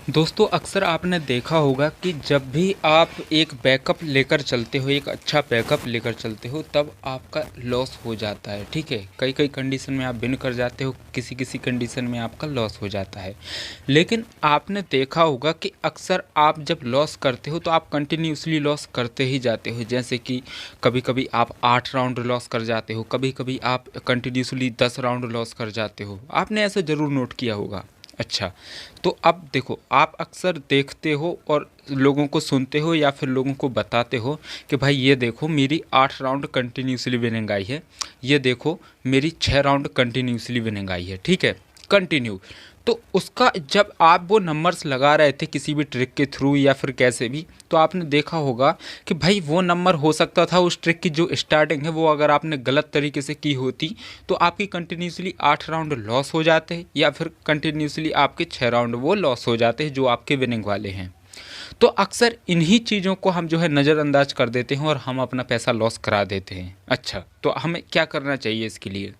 दोस्तों अक्सर आपने देखा होगा कि जब भी आप एक बैकअप लेकर चलते हो, एक अच्छा बैकअप लेकर चलते हो, तब आपका लॉस हो जाता है। ठीक है, कई कई कंडीशन में आप विन कर जाते हो, किसी किसी कंडीशन में आपका लॉस हो जाता है। लेकिन आपने देखा होगा कि अक्सर आप जब लॉस करते हो तो आप कंटिन्यूसली लॉस करते ही जाते हो। जैसे कि कभी कभी आप 8 राउंड लॉस कर जाते हो, कभी कभी आप कंटिन्यूसली 10 राउंड लॉस कर जाते हो। आपने ऐसा ज़रूर नोट किया होगा। अच्छा, तो अब देखो, आप अक्सर देखते हो और लोगों को सुनते हो या फिर लोगों को बताते हो कि भाई ये देखो मेरी 8 राउंड कंटिन्यूसली विनिंग आई है, ये देखो मेरी 6 राउंड कंटिन्यूसली विनिंग आई है। ठीक है, कंटिन्यू। तो उसका जब आप वो नंबर्स लगा रहे थे किसी भी ट्रिक के थ्रू या फिर कैसे भी, तो आपने देखा होगा कि भाई वो नंबर हो सकता था उस ट्रिक की जो स्टार्टिंग है वो अगर आपने गलत तरीके से की होती तो आपकी कंटिन्यूसली 8 राउंड लॉस हो जाते या फिर कंटिन्यूसली आपके 6 राउंड वो लॉस हो जाते हैं जो आपके विनिंग वाले हैं। तो अक्सर इन्हीं चीज़ों को हम जो है नज़रअंदाज कर देते हैं और हम अपना पैसा लॉस करा देते हैं। अच्छा, तो हमें क्या करना चाहिए इसके लिए?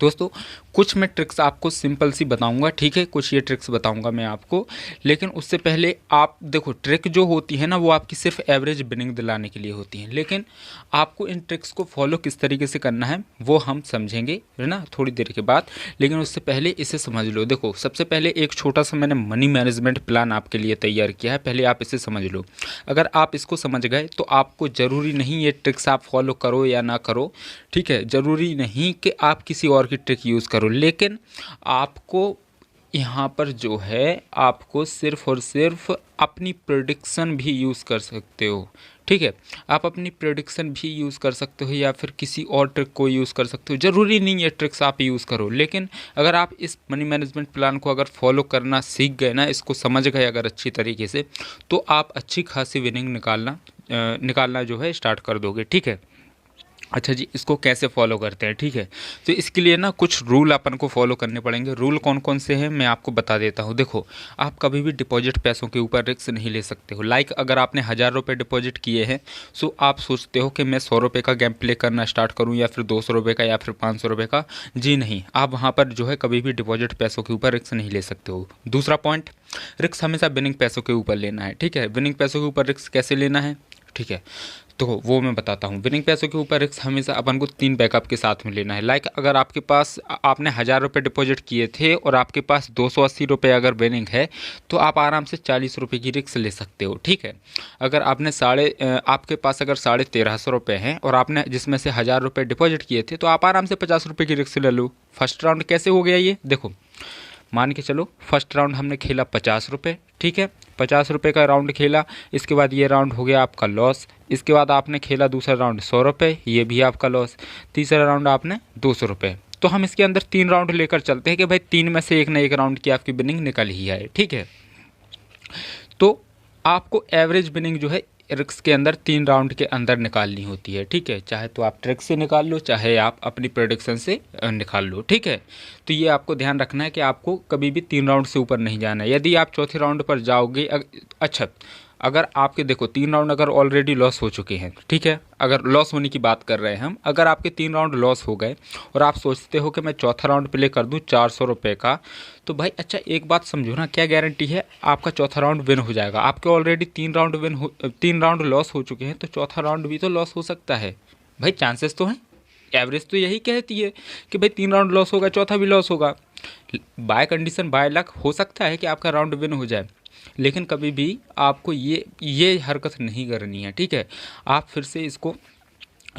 दोस्तों कुछ मैं ट्रिक्स आपको सिंपल सी बताऊंगा। ठीक है, कुछ ये ट्रिक्स बताऊंगा मैं आपको, लेकिन उससे पहले आप देखो, ट्रिक जो होती है ना वो आपकी सिर्फ एवरेज बिनिंग दिलाने के लिए होती है, लेकिन आपको इन ट्रिक्स को फॉलो किस तरीके से करना है वो हम समझेंगे, है ना, थोड़ी देर के बाद। लेकिन उससे पहले इसे समझ लो। देखो, सबसे पहले एक छोटा सा मैंने मनी मैनेजमेंट प्लान आपके लिए तैयार किया है, पहले आप इसे समझ लो। अगर आप इसको समझ गए तो आपको ज़रूरी नहीं ये ट्रिक्स आप फॉलो करो या ना करो। ठीक है, ज़रूरी नहीं कि आप किसी और की ट्रिक यूज़ करो, लेकिन आपको यहाँ पर जो है आपको सिर्फ और सिर्फ अपनी प्रेडिक्शन भी यूज़ कर सकते हो। ठीक है, आप अपनी प्रेडिक्शन भी यूज़ कर सकते हो या फिर किसी और ट्रिक को यूज़ कर सकते हो। ज़रूरी नहीं है ट्रिक्स आप यूज़ करो, लेकिन अगर आप इस मनी मैनेजमेंट प्लान को अगर फॉलो करना सीख गए ना, इसको समझ गए अगर अच्छी तरीके से, तो आप अच्छी खासी विनिंग निकालना जो है स्टार्ट कर दोगे। ठीक है। अच्छा जी, इसको कैसे फॉलो करते हैं? ठीक है, तो इसके लिए ना कुछ रूल अपन को फॉलो करने पड़ेंगे। रूल कौन कौन से हैं मैं आपको बता देता हूँ। देखो, आप कभी भी डिपॉजिट पैसों के ऊपर रिस्क नहीं ले सकते हो। लाइक अगर आपने 1000 रुपये डिपॉजिट किए हैं, सो आप सोचते हो कि मैं 100 रुपये का गेम प्ले करना स्टार्ट करूँ या फिर 200 रुपये का या फिर 500 रुपये का। जी नहीं, आप वहाँ पर जो है कभी भी डिपॉजिट पैसों के ऊपर रिस्क नहीं ले सकते हो। दूसरा पॉइंट, रिस्क हमेशा विनिंग पैसों के ऊपर लेना है। ठीक है, विनिंग पैसों के ऊपर रिस्क कैसे लेना है? ठीक है, तो वो मैं बताता हूँ। विनिंग पैसों के ऊपर रिस्क हमेशा अपन को 3 बैकअप के साथ में लेना है। लाइक अगर आपके पास आपने 1000 रुपये डिपॉजिट किए थे और आपके पास 280 रुपये अगर विनिंग है, तो आप आराम से 40 रुपये की रिस्क ले सकते हो। ठीक है, अगर आपके पास अगर 1350 रुपये हैं और आपने जिसमें से 1000 रुपये डिपॉजिट किए थे, तो आप आराम से 50 रुपये की रिस्क ले लो। फर्स्ट राउंड कैसे हो गया ये देखो, मान के चलो फर्स्ट राउंड हमने खेला 50 रुपये। ठीक है, 50 रुपये का राउंड खेला, इसके बाद ये राउंड हो गया आपका लॉस। इसके बाद आपने खेला दूसरा राउंड 100 रुपये, ये भी आपका लॉस। तीसरा राउंड आपने 200 रुपये। तो हम इसके अंदर 3 राउंड लेकर चलते हैं कि भाई 3 में से एक ना एक राउंड की आपकी बिनिंग निकल ही आए। ठीक है, तो आपको एवरेज बिनिंग जो है रिस्क के अंदर 3 राउंड के अंदर निकालनी होती है। ठीक है, चाहे तो आप ट्रिक से निकाल लो, चाहे आप अपनी प्रोडिक्शन से निकाल लो। ठीक है, तो ये आपको ध्यान रखना है कि आपको कभी भी 3 राउंड से ऊपर नहीं जाना है। यदि आप चौथे राउंड पर जाओगे अच्छा, अगर आपके देखो 3 राउंड अगर ऑलरेडी लॉस हो चुके हैं, ठीक है, अगर लॉस होने की बात कर रहे हैं हम, अगर आपके 3 राउंड लॉस हो गए और आप सोचते हो कि मैं चौथा राउंड प्ले कर दूं 400 रुपये का, तो भाई अच्छा एक बात समझो ना, क्या गारंटी है आपका चौथा राउंड विन हो जाएगा? आपके ऑलरेडी 3 राउंड लॉस हो चुके हैं, तो चौथा राउंड भी तो लॉस हो सकता है। भाई चांसेस तो हैं, एवरेज तो यही कहती है कि भाई 3 राउंड लॉस होगा, चौथा भी लॉस होगा। बाय कंडीशन बाय लक हो सकता है कि आपका राउंड विन हो जाए, लेकिन कभी भी आपको ये हरकत नहीं करनी है। ठीक है, आप फिर से इसको,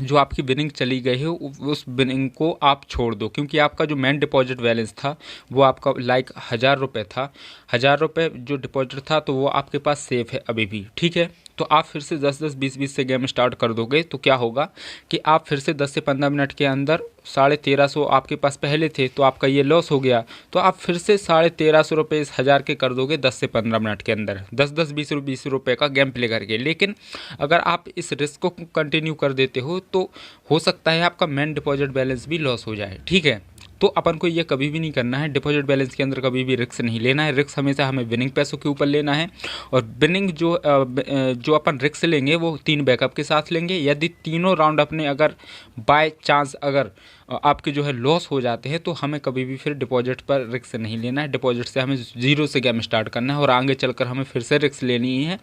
जो आपकी विनिंग चली गई है उस विनिंग को आप छोड़ दो, क्योंकि आपका जो मेन डिपॉजिट बैलेंस था वो आपका लाइक 1000 रुपये था। 1000 रुपये जो डिपॉजिट था तो वो आपके पास सेफ है अभी भी। ठीक है, तो आप फिर से 10-10, 20-20 से गेम स्टार्ट कर दोगे तो क्या होगा कि आप फिर से 10 से 15 मिनट के अंदर 1350 आपके पास पहले थे, तो आपका ये लॉस हो गया, तो आप फिर से 1350 रुपये इस 1000 के कर दोगे 10 से 15 मिनट के अंदर, 10-10, 20-20 रुपये का गेम प्ले करके। लेकिन अगर आप इस रिस्क को कंटिन्यू कर देते हो तो हो सकता है आपका मेन डिपॉजिट बैलेंस भी लॉस हो जाए। ठीक है, तो अपन को ये कभी भी नहीं करना है। डिपॉजिट बैलेंस के अंदर कभी भी रिस्क नहीं लेना है। रिस्क हमेशा हमें विनिंग पैसों के ऊपर लेना है, और विनिंग जो अपन रिस्क लेंगे वो 3 बैकअप के साथ लेंगे। यदि तीनों राउंड अपने अगर बाय चांस अगर आपके जो है लॉस हो जाते हैं, तो हमें कभी भी फिर डिपॉजिट पर रिस्क नहीं लेना है। डिपॉजिट से हमें जीरो से गेम स्टार्ट करना है, और आगे चलकर हमें फिर से रिस्क लेनी है,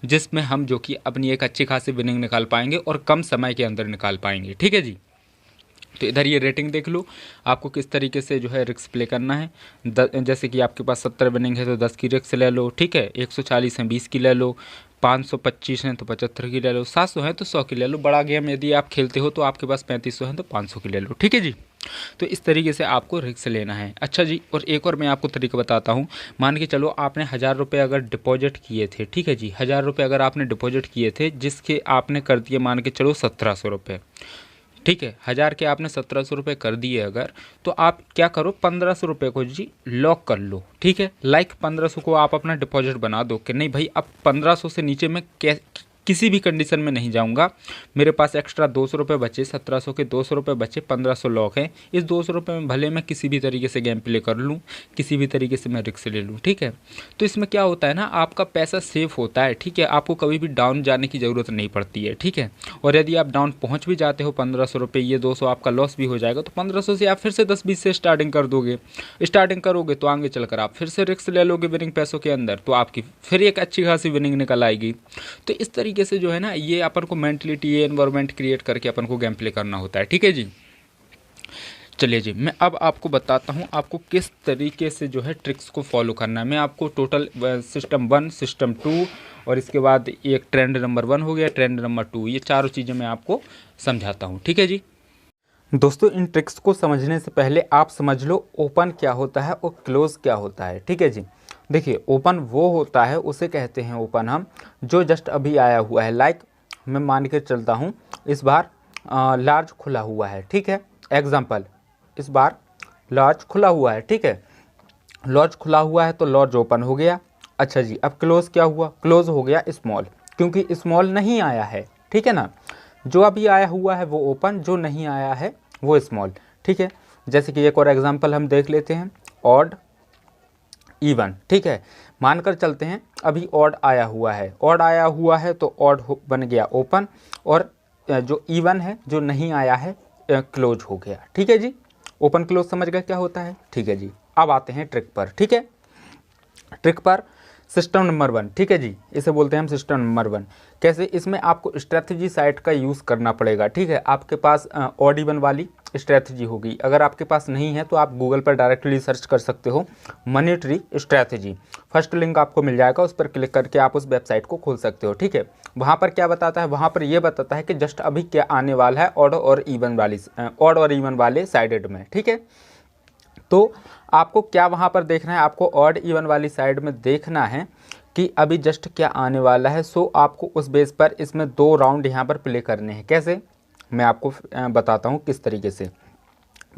जिसमें हम जो कि अपनी एक अच्छी खासी विनिंग निकाल पाएंगे और कम समय के अंदर निकाल पाएंगे। ठीक है जी। तो इधर ये रेटिंग देख लो, आपको किस तरीके से जो है रिस्क प्ले करना है। जैसे कि आपके पास 70 विनिंग है तो 10 की रिस्क ले लो, ठीक है। 140 है 20 की ले लो, 525 हैं तो 75 की ले लो, 700 है तो 100 की ले लो। बड़ा गेम यदि आप खेलते हो तो आपके पास 3500 हैं तो 500 की ले लो। ठीक है जी। तो इस तरीके से आपको रिस्क लेना है। अच्छा जी, और एक और मैं आपको तरीका बताता हूँ। मान के चलो आपने 1000 रुपये अगर डिपॉजिट किए थे, ठीक है जी, 1000 रुपये अगर आपने डिपॉजिट किए थे, जिसके आपने कर दिए मान के चलो 1700 रुपये, ठीक है। 1000 के आपने 1700 रुपये कर दिए अगर, तो आप क्या करो 1500 रुपये को जी लॉक कर लो, ठीक है। लाइक 1500 को आप अपना डिपॉजिट बना दो कि नहीं भाई अब 1500 से नीचे मैं किसी भी कंडीशन में नहीं जाऊंगा। मेरे पास एक्स्ट्रा 200 रुपये बचे, 1700 के 200 रुपये बचे, 1500 लॉक है। इस 200 रुपये में भले मैं किसी भी तरीके से गेम प्ले कर लूँ, किसी भी तरीके से मैं रिस्क ले लूँ, ठीक है। तो इसमें क्या होता है ना, आपका पैसा सेफ होता है, ठीक है। आपको कभी भी डाउन जाने की ज़रूरत नहीं पड़ती है, ठीक है। और यदि आप डाउन पहुँच भी जाते हो 1500 रुपये, ये 200 आपका लॉस भी हो जाएगा, तो 1500 से आप फिर से 10-20 से स्टार्टिंग कर दोगे। स्टार्टिंग करोगे तो आगे चलकर आप फिर से रिस्क ले लोगे विनिंग पैसों के अंदर, तो आपकी फिर एक अच्छी खासी विनिंग निकल आएगी। तो इस तरीके से जो है ना, ये अपन को मेंटलिटी, ये एनवायरनमेंट क्रिएट करके अपन को गेम प्ले करना होता है। ठीक है जी। चलिए जी, मैं अब आपको बताता हूँ आपको किस तरीके से जो है ट्रिक्स को फॉलो करना है। मैं आपको टोटल सिस्टम 1, सिस्टम 2 और इसके बाद एक ट्रेंड नंबर 1 हो गया, ट्रेंड नंबर 2, ये चारों चीज़ें मैं आपको समझाता हूँ। ठीक है जी। दोस्तों, इन ट्रिक्स को समझने से पहले आप समझ लो ओपन क्या होता है और क्लोज क्या होता है। ठीक है जी। देखिए, ओपन वो होता है, उसे कहते हैं ओपन हम, जो जस्ट अभी आया हुआ है। लाइक मैं मान के चलता हूँ इस बार लार्ज खुला हुआ है, ठीक है। एग्जाम्पल, इस बार लार्ज खुला हुआ है, ठीक है। लार्ज खुला हुआ है तो लार्ज ओपन हो गया। अच्छा जी, अब क्लोज क्या हुआ? क्लोज हो गया स्मॉल, क्योंकि स्मॉल नहीं आया है, ठीक है ना। जो अभी आया हुआ है वो ओपन, जो नहीं आया है वो स्मॉल, ठीक है। जैसे कि एक और एग्जांपल हम देख लेते हैं, ऑड इवन, ठीक है। मानकर चलते हैं अभी ऑड आया हुआ है, ऑड आया हुआ है तो ऑड बन गया ओपन, और जो इवन है, जो नहीं आया है, क्लोज हो गया। ठीक है जी। ओपन क्लोज समझ गए क्या होता है? ठीक है जी। अब आते हैं ट्रिक पर, ठीक है। ट्रिक पर सिस्टम नंबर 1, ठीक है जी, इसे बोलते हैं हम सिस्टम नंबर 1। कैसे? इसमें आपको स्ट्रेटजी साइट का यूज़ करना पड़ेगा, ठीक है। आपके पास ऑड इवन वाली स्ट्रेटजी होगी। अगर आपके पास नहीं है तो आप गूगल पर डायरेक्टली सर्च कर सकते हो money tree strategy. First link आपको मिल जाएगा, उस पर क्लिक करके आप उस वेबसाइट को खोल सकते हो, ठीक है। वहाँ पर क्या बताता है? वहाँ पर यह बताता है कि जस्ट अभी क्या आने वाला है ऑड और इवन वाले साइडेड में, ठीक है। तो आपको क्या वहाँ पर देखना है? आपको ऑड इवन वाली साइड में देखना है कि अभी जस्ट क्या आने वाला है। सो आपको उस बेस पर इसमें 2 राउंड यहाँ पर प्ले करने हैं। कैसे? मैं आपको बताता हूँ किस तरीके से।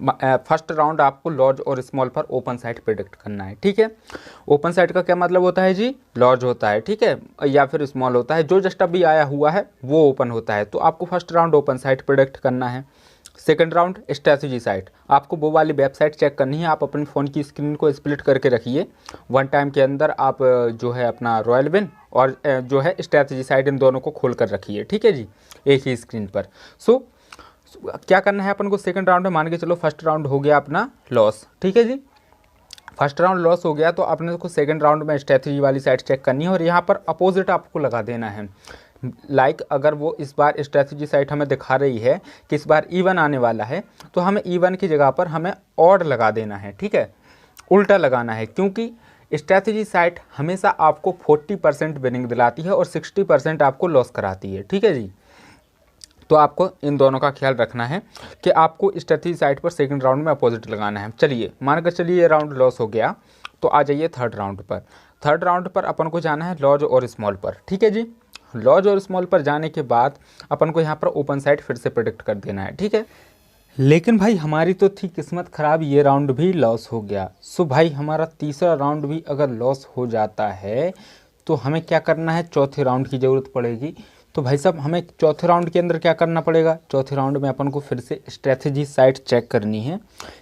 फर्स्ट राउंड आपको लार्ज और स्मॉल पर ओपन साइड प्रेडिक्ट करना है, ठीक है। ओपन साइड का क्या मतलब होता है जी? लार्ज होता है, ठीक है, या फिर स्मॉल होता है। जो जस्ट अभी आया हुआ है वो ओपन होता है। तो आपको first round open side predict करना है। सेकंड राउंड स्ट्रेटजी साइट, आपको वो वाली वेबसाइट चेक करनी है। आप अपने फ़ोन की स्क्रीन को स्प्लिट करके रखिए। 1 टाइम के अंदर आप जो है अपना रॉयल विन और जो है स्ट्रेटजी साइट, इन दोनों को खोल कर रखिए, ठीक है जी, एक ही स्क्रीन पर। सो क्या करना है अपन को सेकंड राउंड में? मान के चलो फर्स्ट राउंड हो गया अपना लॉस, ठीक है जी। फर्स्ट राउंड लॉस हो गया तो अपने को सेकंड राउंड में स्ट्रेटजी वाली साइट चेक करनी है, और यहाँ पर अपोजिट आपको लगा देना है। लाइक अगर वो इस बार स्ट्रेटजी साइट हमें दिखा रही है कि इस बार इवन आने वाला है, तो हमें इवन की जगह पर हमें ऑड लगा देना है, ठीक है, उल्टा लगाना है। क्योंकि स्ट्रेटजी साइट हमेशा आपको 40% विनिंग दिलाती है और 60% आपको लॉस कराती है, ठीक है जी। तो आपको इन दोनों का ख्याल रखना है कि आपको स्ट्रेटजी साइट पर सेकंड राउंड में अपोजिट लगाना है। चलिए, मानकर चलिए ये राउंड लॉस हो गया, तो आ जाइए थर्ड राउंड पर। थर्ड राउंड पर अपन को जाना है लार्ज और स्मॉल पर, ठीक है जी। लार्ज और स्मॉल पर जाने के बाद अपन को यहाँ पर ओपन साइड फिर से प्रेडिक्ट कर देना है, ठीक है। लेकिन भाई हमारी तो थी किस्मत ख़राब, ये राउंड भी लॉस हो गया। सो भाई हमारा तीसरा राउंड भी अगर लॉस हो जाता है तो हमें क्या करना है? चौथे राउंड की ज़रूरत पड़ेगी। तो भाई साहब हमें चौथे राउंड के अंदर क्या करना पड़ेगा, चौथे राउंड में अपन को फिर से स्ट्रेटजी साइट चेक करनी है।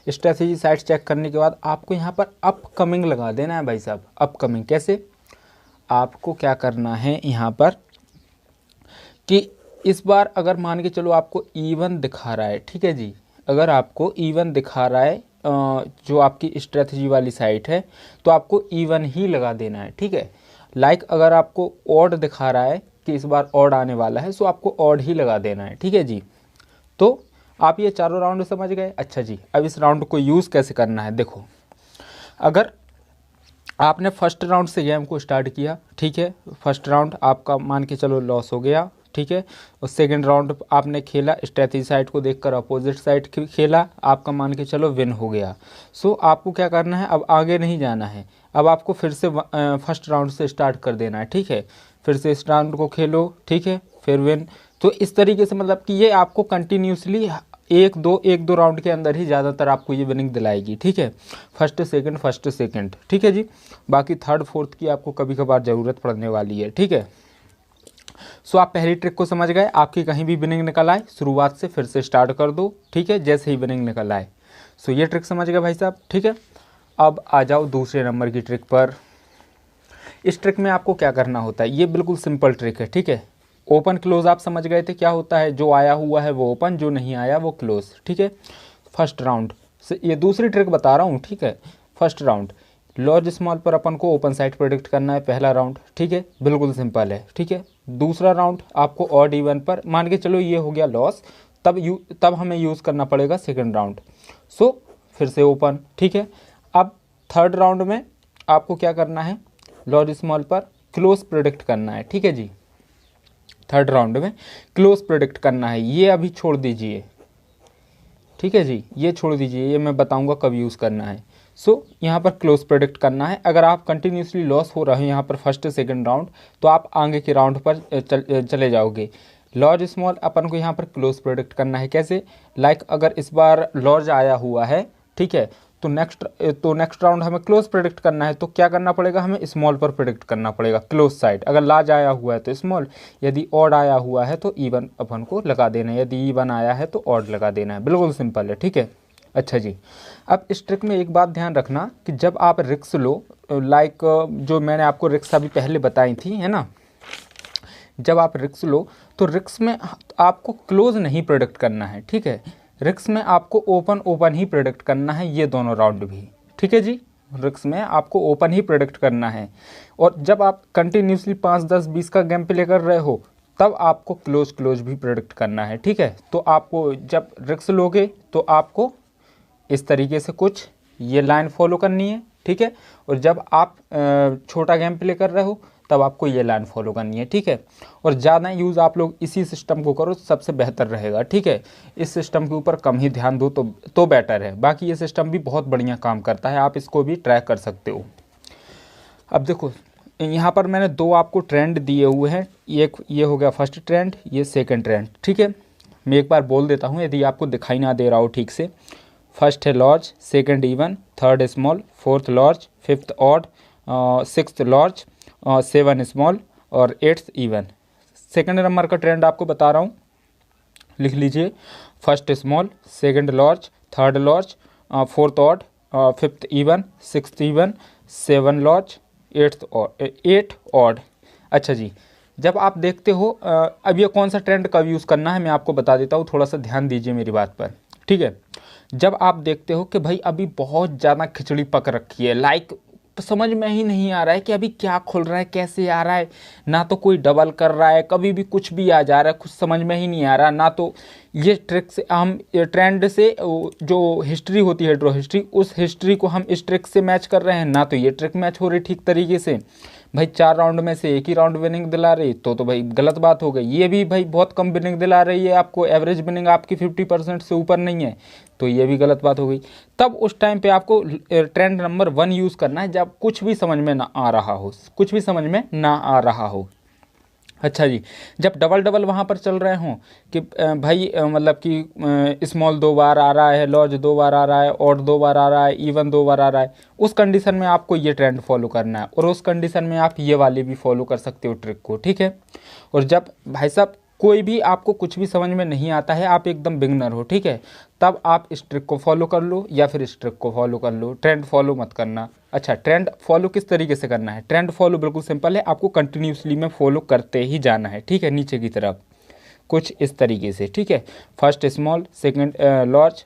स्ट्रेटजी साइट चेक करने के बाद आपको यहाँ पर अपकमिंग लगा देना है भाई साहब। अपकमिंग कैसे, आपको क्या करना है यहाँ पर कि इस बार अगर मान के चलो आपको इवन दिखा रहा है, ठीक है जी, अगर आपको इवन दिखा रहा है जो आपकी स्ट्रेटजी वाली साइट है तो आपको इवन ही लगा देना है, ठीक है। लाइक अगर आपको ऑड दिखा रहा है कि इस बार ऑड आने वाला है, सो आपको ऑड ही लगा देना है, ठीक है जी। तो आप ये चारों राउंड समझ गए। अच्छा जी, अब इस राउंड को यूज़ कैसे करना है, देखो अगर आपने फर्स्ट राउंड से गेम को स्टार्ट किया, ठीक है, फर्स्ट राउंड आपका मान के चलो लॉस हो गया, ठीक है, और सेकंड राउंड आपने खेला स्ट्रेटजी साइड को देखकर अपोजिट साइड खेला, आपका मान के चलो विन हो गया। सो आपको क्या करना है, अब आगे नहीं जाना है, अब आपको फिर से फर्स्ट राउंड से स्टार्ट कर देना है, ठीक है, फिर से इस राउंड को खेलो, ठीक है, फिर विन। तो इस तरीके से मतलब कि ये आपको कंटिन्यूसली एक दो राउंड के अंदर ही ज़्यादातर आपको ये विनिंग दिलाएगी, ठीक है, फर्स्ट सेकंड, ठीक है जी। बाकी थर्ड फोर्थ की आपको कभी कभार ज़रूरत पड़ने वाली है, ठीक है। सो आप पहली ट्रिक को समझ गए, आपकी कहीं भी विनिंग निकल आए शुरुआत से फिर से स्टार्ट कर दो, ठीक है, जैसे ही विनिंग निकल आए। सो ये ट्रिक समझ गए भाई साहब, ठीक है। अब आ जाओ दूसरे नंबर की ट्रिक पर। इस ट्रिक में आपको क्या करना होता है, ये बिल्कुल सिंपल ट्रिक है, ठीक है। ओपन क्लोज आप समझ गए थे क्या होता है, जो आया हुआ है वो ओपन, जो नहीं आया वो क्लोज, ठीक है। फर्स्ट राउंड से ये दूसरी ट्रिक बता रहा हूँ, ठीक है। फर्स्ट राउंड लॉर्ज स्मॉल पर अपन को ओपन साइड प्रेडिक्ट करना है, पहला राउंड, ठीक है, बिल्कुल सिंपल है, ठीक है। दूसरा राउंड आपको ऑड इवन पर, मान के चलो ये हो गया लॉस, तब हमें यूज़ करना पड़ेगा सेकंड राउंड। सो फिर से ओपन, ठीक है। अब थर्ड राउंड में आपको क्या करना है, लॉर्ज स्मॉल पर क्लोज प्रेडिक्ट करना है, ठीक है जी। थर्ड राउंड में क्लोज प्रेडिक्ट करना है, ये अभी छोड़ दीजिए, ठीक है जी, ये छोड़ दीजिए, ये मैं बताऊंगा कब यूज़ करना है। सो यहाँ पर क्लोज प्रेडिक्ट करना है। अगर आप कंटिन्यूसली लॉस हो रहे हैं यहाँ पर फर्स्ट सेकंड राउंड, तो आप आगे के राउंड पर चले जाओगे। लॉर्ज स्मॉल अपन को यहाँ पर क्लोज प्रेडिक्ट करना है, कैसे, लाइक अगर इस बार लॉर्ज आया हुआ है, ठीक है, तो नेक्स्ट राउंड हमें क्लोज प्रेडिक्ट करना है, तो क्या करना पड़ेगा, हमें स्मॉल पर प्रेडिक्ट करना पड़ेगा, क्लोज साइड। अगर लार्ज आया हुआ है तो स्मॉल, यदि ऑड आया हुआ है तो इवन अपन को लगा देना है, यदि इवन आया है तो ऑड लगा देना है, बिल्कुल सिंपल है, ठीक है। अच्छा जी, अब इस ट्रिक में एक बात ध्यान रखना कि जब आप रिक्स लो, लाइक जो मैंने आपको रिक्स अभी पहले बताई थी, है ना, जब आप रिक्स लो तो रिक्स में आपको क्लोज नहीं प्रेडिक्ट करना है, ठीक है। रिक्स में आपको ओपन ही प्रेडिक्ट करना है, ये दोनों राउंड भी, ठीक है जी। रिक्स में आपको ओपन ही प्रेडिक्ट करना है। और जब आप कंटिन्यूसली 5, 10, 20 का गेम प्ले कर रहे हो, तब आपको क्लोज भी प्रेडिक्ट करना है, ठीक है। तो आपको जब रिक्स लोगे तो आपको इस तरीके से कुछ ये लाइन फॉलो करनी है, ठीक है। और जब आप छोटा गेम प्ले कर रहे हो तब आपको ये लाइन फॉलो करनी है, ठीक है। और ज़्यादा यूज़ आप लोग इसी सिस्टम को करो, सबसे बेहतर रहेगा, ठीक है। इस सिस्टम के ऊपर कम ही ध्यान दो तो बेटर है। बाकी ये सिस्टम भी बहुत बढ़िया काम करता है, आप इसको भी ट्रैक कर सकते हो। अब देखो यहाँ पर मैंने दो आपको ट्रेंड दिए हुए हैं, ये हो गया फर्स्ट ट्रेंड, ये सेकंड ट्रेंड, ठीक है। मैं एक बार बोल देता हूँ यदि आपको दिखाई ना दे रहा हो ठीक से। फर्स्ट है large, second even, third small, fourth large, fifth odd, sixth large, 7 small और 8th इवन। सेकंड नंबर का ट्रेंड आपको बता रहा हूँ, लिख लीजिए। First small, second large, third large, fourth odd, fifth even, sixth even, 7 large, 8 odd. अच्छा जी, जब आप देखते हो अब ये कौन सा ट्रेंड कब यूज़ करना है मैं आपको बता देता हूँ, थोड़ा सा ध्यान दीजिए मेरी बात पर, ठीक है। जब आप देखते हो कि भाई अभी बहुत ज़्यादा खिचड़ी पक रखी है, लाइक समझ में ही नहीं आ रहा है कि अभी क्या खुल रहा है, कैसे आ रहा है, ना तो कोई डबल कर रहा है, कभी भी कुछ भी आ जा रहा है, कुछ समझ में ही नहीं आ रहा, ना तो ये ट्रिक से हम ट्रेंड से जो हिस्ट्री होती है, ड्रॉ हिस्ट्री, उस हिस्ट्री को हम इस ट्रिक से मैच कर रहे हैं, ना तो ये ट्रिक मैच हो रही ठीक तरीके से। भाई 4 राउंड में से एक ही राउंड विनिंग दिला रही तो भाई गलत बात हो गई। ये भी भाई बहुत कम विनिंग दिला रही है आपको, एवरेज विनिंग आपकी 50% से ऊपर नहीं है, तो ये भी गलत बात हो गई। तब उस टाइम पे आपको ट्रेंड नंबर 1 यूज़ करना है, जब कुछ भी समझ में ना आ रहा हो, कुछ भी समझ में ना आ रहा हो। अच्छा जी, जब डबल डबल वहाँ पर चल रहे हों कि भाई मतलब कि स्मॉल 2 बार आ रहा है, लॉर्ज 2 बार आ रहा है, ऑड 2 बार आ रहा है, इवन 2 बार आ रहा है, उस कंडीशन में आपको ये ट्रेंड फॉलो करना है, और उस कंडीशन में आप ये वाले भी फॉलो कर सकते हो ट्रिक को, ठीक है। और जब भाई साहब कोई भी आपको कुछ भी समझ में नहीं आता है, आप एकदम बिगनर हो, ठीक है, तब आप इस ट्रिक को फॉलो कर लो या फिर इस ट्रिक को फॉलो कर लो, ट्रेंड फॉलो मत करना। अच्छा, ट्रेंड फॉलो किस तरीके से करना है? ट्रेंड फॉलो बिल्कुल सिंपल है, आपको कंटिन्यूसली में फॉलो करते ही जाना है, ठीक है, नीचे की तरफ कुछ इस तरीके से, ठीक है। First small, second large,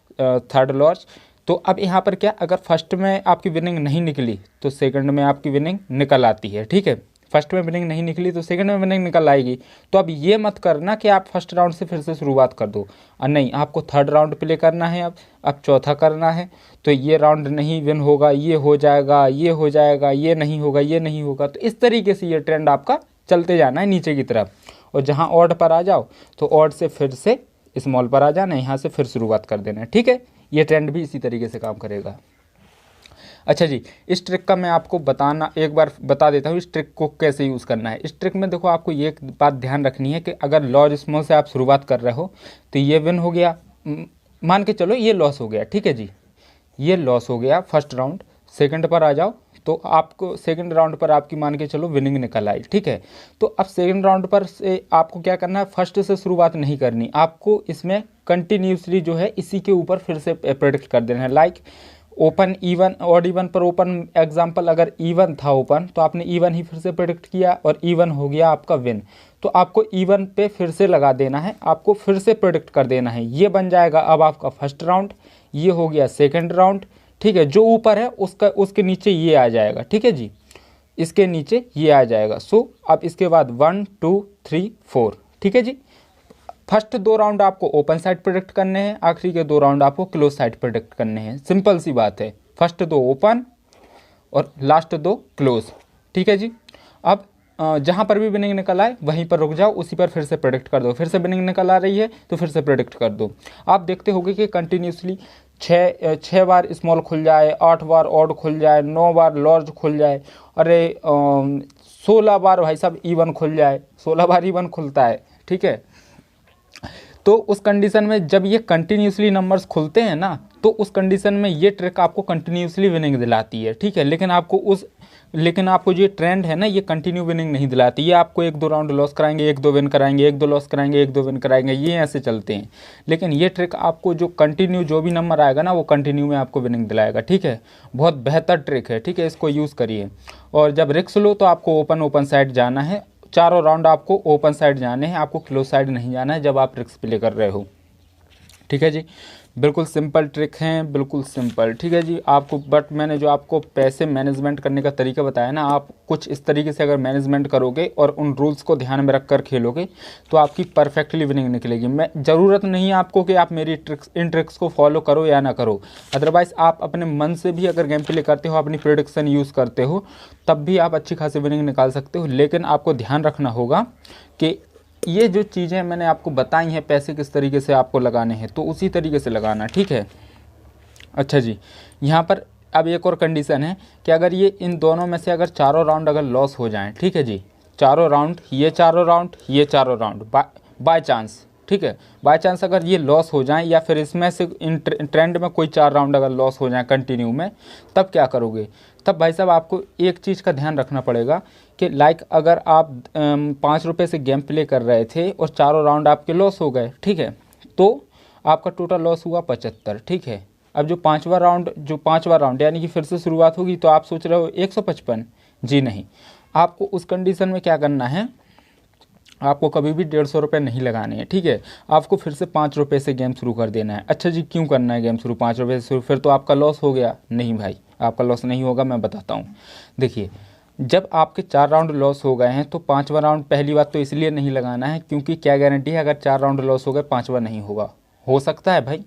third large. तो अब यहाँ पर क्या, अगर फर्स्ट में आपकी विनिंग नहीं निकली तो सेकंड में आपकी विनिंग निकल आती है, ठीक है। फर्स्ट में विनिंग नहीं निकली तो सेकंड में विनिंग निकल आएगी। तो अब ये मत करना कि आप फर्स्ट राउंड से फिर से शुरुआत कर दो, और नहीं, आपको थर्ड राउंड प्ले करना है, अब चौथा करना है, तो ये राउंड नहीं विन होगा, ये हो जाएगा, ये हो जाएगा, ये नहीं होगा, ये नहीं होगा। तो इस तरीके से ये ट्रेंड आपका चलते जाना है नीचे की तरफ, और जहाँ ऑड पर आ जाओ तो ऑड से फिर से स्मॉल पर आ जाना है, यहाँ से फिर शुरुआत कर देना है, ठीक है। ये ट्रेंड भी इसी तरीके से काम करेगा। अच्छा जी, इस ट्रिक का मैं आपको बताना एक बार बता देता हूँ, इस ट्रिक को कैसे यूज़ करना है। इस ट्रिक में देखो, आपको ये एक बात ध्यान रखनी है कि अगर लॉर्ज स्मॉल से आप शुरुआत कर रहे हो तो ये विन हो गया, मान के चलो ये लॉस हो गया, ठीक है जी, ये लॉस हो गया फर्स्ट राउंड। सेकंड पर आ जाओ तो आपको सेकंड राउंड पर आपकी मान के चलो विनिंग निकल आई, ठीक है। तो अब सेकंड राउंड पर से आपको क्या करना है, फर्स्ट से शुरुआत नहीं करनी, आपको इसमें कंटिन्यूसली जो है इसी के ऊपर फिर से प्रेडिक्ट कर देना है। Like open even, odd even पर ओपन, एग्जाम्पल अगर इवन था ओपन तो आपने इवन ही फिर से प्रेडिक्ट किया और इवन हो गया आपका विन, तो आपको इवन पे फिर से लगा देना है, आपको फिर से प्रेडिक्ट कर देना है। ये बन जाएगा अब आपका फर्स्ट राउंड, ये हो गया सेकंड राउंड, ठीक है। जो ऊपर है उसका उसके नीचे ये आ जाएगा, ठीक है जी, इसके नीचे ये आ जाएगा। सो अब इसके बाद 1 2 3 4, ठीक है जी। फर्स्ट 2 राउंड आपको ओपन साइड प्रेडिक्ट करने हैं, आखिरी के 2 राउंड आपको क्लोज साइड प्रेडिक्ट करने हैं। सिंपल सी बात है, फर्स्ट 2 ओपन और लास्ट 2 क्लोज, ठीक है जी। अब जहाँ पर भी विनिंग निकल आए वहीं पर रुक जाओ, उसी पर फिर से प्रेडिक्ट कर दो। फिर से विनिंग निकल आ रही है तो फिर से प्रेडिक्ट कर दो। आप देखते होगे कि कंटिन्यूसली 6 बार स्मॉल खुल जाए, 8 बार ऑड खुल जाए, 9 बार लॉर्ज खुल जाए, अरे 16 बार भाई साहब इवन खुल जाए, 16 बार इवन खुलता है, ठीक है। तो उस कंडीशन में जब ये कंटिन्यूसली नंबर्स खुलते हैं ना, तो उस कंडीशन में ये ट्रिक आपको कंटिन्यूसली विनिंग दिलाती है, ठीक है। लेकिन आपको जो ट्रेंड है ना, ये कंटिन्यू विनिंग नहीं दिलाती। ये आपको 1 2 राउंड लॉस कराएंगे, 1 2 विन कराएंगे, 1 2 लॉस कराएंगे, 1 2 विन कराएंगे, ये ऐसे चलते हैं। लेकिन ये ट्रिक आपको जो कंटिन्यू जो भी नंबर आएगा ना, वो कंटिन्यू में आपको विनिंग दिलाएगा, ठीक है। बहुत बेहतर ट्रिक है, ठीक है, इसको यूज़ करिए। और जब रिस्क लो तो आपको ओपन साइड जाना है, चारों राउंड आपको ओपन साइड जाने हैं, आपको क्लोज साइड नहीं जाना है जब आप रिस्क प्ले कर रहे हो, ठीक है जी। बिल्कुल सिंपल ट्रिक हैं, बिल्कुल सिंपल, ठीक है जी। आपको बट मैंने जो आपको पैसे मैनेजमेंट करने का तरीका बताया ना, आप कुछ इस तरीके से अगर मैनेजमेंट करोगे और उन रूल्स को ध्यान में रख कर खेलोगे तो आपकी परफेक्टली विनिंग निकलेगी। मैं ज़रूरत नहीं है आपको कि आप मेरी इन ट्रिक्स को फॉलो करो या ना करो, अदरवाइज़ आप अपने मन से भी अगर गेम प्ले करते हो, अपनी प्रेडिक्शन यूज़ करते हो, तब भी आप अच्छी खासी विनिंग निकाल सकते हो। लेकिन आपको ध्यान रखना होगा कि ये जो चीज़ें मैंने आपको बताई हैं, पैसे किस तरीके से आपको लगाने हैं, तो उसी तरीके से लगाना, ठीक है। अच्छा जी, यहाँ पर अब एक और कंडीशन है कि अगर ये इन दोनों में से अगर चारों राउंड अगर लॉस हो जाएं, ठीक है जी, चारों राउंड, ये चारों राउंड, ये चारों राउंड बाय चांस, ठीक है, बाय चांस अगर ये लॉस हो जाएं या फिर इसमें से इन ट्रेंड में कोई 4 राउंड अगर लॉस हो जाएं कंटिन्यू में, तब क्या करोगे? तब भाई साहब आपको एक चीज़ का ध्यान रखना पड़ेगा कि लाइक अगर आप 5 रुपये से गेम प्ले कर रहे थे और चारों राउंड आपके लॉस हो गए, ठीक है, तो आपका टोटल लॉस हुआ 75, ठीक है। अब जो पाँचवा राउंड यानी कि फिर से शुरुआत होगी, तो आप सोच रहे हो 155, जी नहीं, आपको उस कंडीशन में क्या करना है, आपको कभी भी 150 रुपये नहीं लगाने हैं, ठीक है। आपको फिर से 5 रुपये से गेम शुरू कर देना है। अच्छा जी, क्यों करना है गेम शुरू 5 रुपये से शुरू? फिर तो आपका लॉस हो गया। नहीं भाई, आपका लॉस नहीं होगा, मैं बताता हूँ। देखिए, जब आपके 4 राउंड लॉस हो गए हैं तो 5वां राउंड पहली बात तो इसलिए नहीं लगाना है क्योंकि क्या गारंटी है अगर 4 राउंड लॉस हो गए 5वां नहीं होगा? हो सकता है भाई,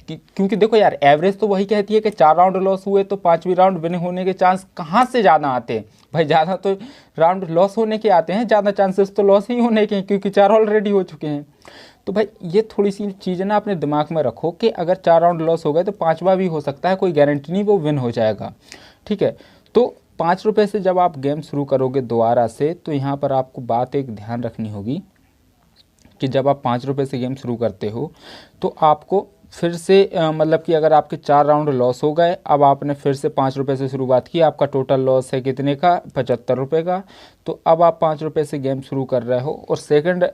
क्योंकि देखो यार, एवरेज तो वही कहती है कि 4 राउंड लॉस हुए तो 5वीं राउंड विन होने के चांस कहाँ से ज़्यादा आते हैं भाई? ज़्यादा तो राउंड लॉस होने के आते हैं, ज़्यादा चांसेस तो लॉस ही होने के हैं क्योंकि 4 ऑलरेडी हो चुके हैं। तो भाई ये थोड़ी सी चीज़ ना अपने दिमाग में रखो कि अगर 4 राउंड लॉस हो गए तो 5वां भी हो सकता है, कोई गारंटी नहीं वो विन हो जाएगा, ठीक है। तो ₹5 से जब आप गेम शुरू करोगे दोबारा से, तो यहाँ पर आपको बात एक ध्यान रखनी होगी कि जब आप ₹5 से गेम शुरू करते हो तो आपको फिर से मतलब कि अगर आपके 4 राउंड लॉस हो गए, अब आपने फिर से ₹5 से शुरुआत की, आपका टोटल लॉस है कितने का, ₹75 का। तो अब आप ₹5 से गेम शुरू कर रहे हो और सेकंड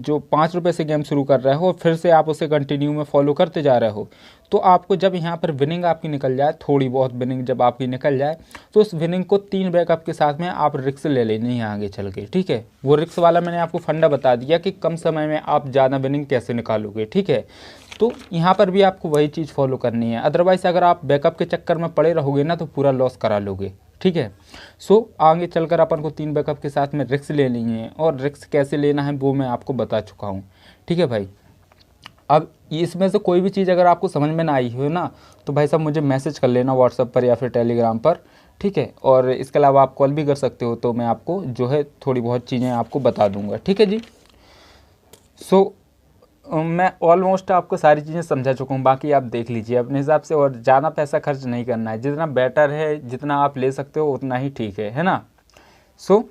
जो ₹5 से गेम शुरू कर रहे हो फिर से आप उसे कंटिन्यू में फॉलो करते जा रहे हो, तो आपको जब यहाँ पर विनिंग आपकी निकल जाए, थोड़ी बहुत विनिंग जब आपकी निकल जाए, तो उस विनिंग को 3 बैकअप के साथ में आप रिस्क ले लेनी है आगे चल के, ठीक है। वो रिस्क वाला मैंने आपको फंडा बता दिया कि कम समय में आप ज़्यादा विनिंग कैसे निकालोगे, ठीक है। तो यहाँ पर भी आपको वही चीज़ फॉलो करनी है, अदरवाइज़ अगर आप बैकअप के चक्कर में पड़े रहोगे ना तो पूरा लॉस करा लोगे, ठीक है। सो आगे चलकर अपन को 3 बैकअप के साथ में रिस्क लेनी है, और रिस्क कैसे लेना है वो मैं आपको बता चुका हूँ, ठीक है भाई। अब इसमें से कोई भी चीज़ अगर आपको समझ में ना आई हो ना, तो भाई साहब मुझे मैसेज कर लेना व्हाट्सएप पर या फिर टेलीग्राम पर, ठीक है। और इसके अलावा आप कॉल भी कर सकते हो, तो मैं आपको जो है थोड़ी बहुत चीज़ें आपको बता दूंगा, ठीक है जी। सो मैं ऑलमोस्ट आपको सारी चीज़ें समझा चुका हूँ, बाकी आप देख लीजिए अपने हिसाब से, और ज़्यादा पैसा खर्च नहीं करना है, जितना बेटर है, जितना आप ले सकते हो उतना ही ठीक है ना। सो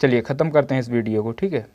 चलिए ख़त्म करते हैं इस वीडियो को, ठीक है।